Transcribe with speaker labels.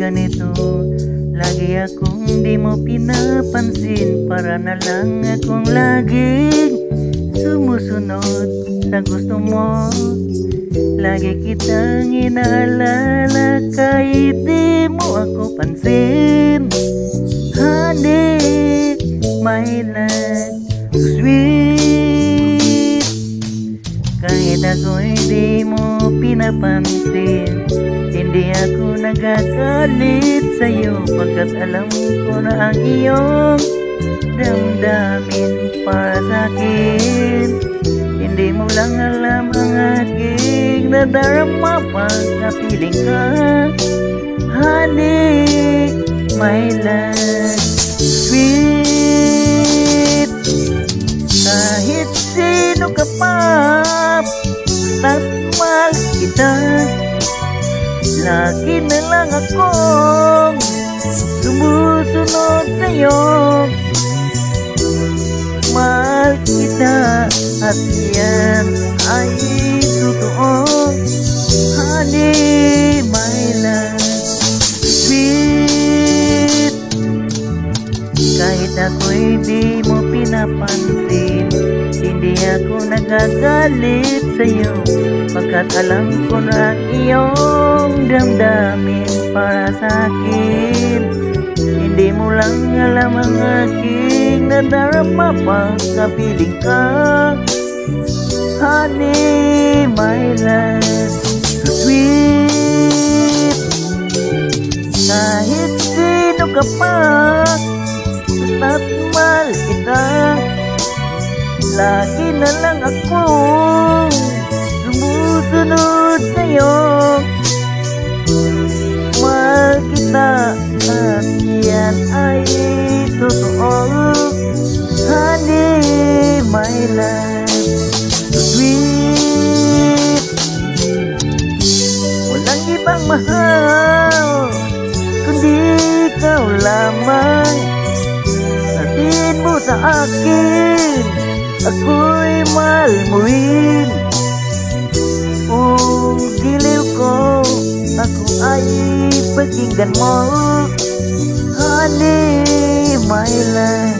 Speaker 1: ganito. Lagi akong di mo pinapansin, para na lang akong laging sumusunod sa gusto mo. Lagi kitang inaalala kahit di mo ako pansin. Honey, my love, so sweet. Kahit ako'y di mo pinapansin, hindi ako nagagalit sa'yo, pagkat alam ko na ang iyong damdamin para sa'kin. Hindi mo lang alam ang aking nadarama pag napiling ka. Honey, my love, sweet. Kahit sino ka pa, basta't mahal kita. Lagi na lang akong sumusunod sa'yo. Mahal kita at yan ay totoo. Honey, my love, sweet. Kahit ako'y di mo pinapansin, hindi ako nagagalit sa'yo, pagkat alam ko na ang iyong damdamin para sa'kin. Hindi mo lang alam ang aking nadarama pag kapiling ka. Honey, my love, so sweet. Kahit sino ka pa, basta't mahal kita. Lagi na lang akong sumusunod sa'yo. Mahal kita at yan ay totoo. Honey, my love, so sweet. Walang ibang mahal kundi ikaw lamang. Sabihin mo sa akin, ako'y mahal mo rin. Kung giliw ko, ako ay pakinggan mo. Honey, my love,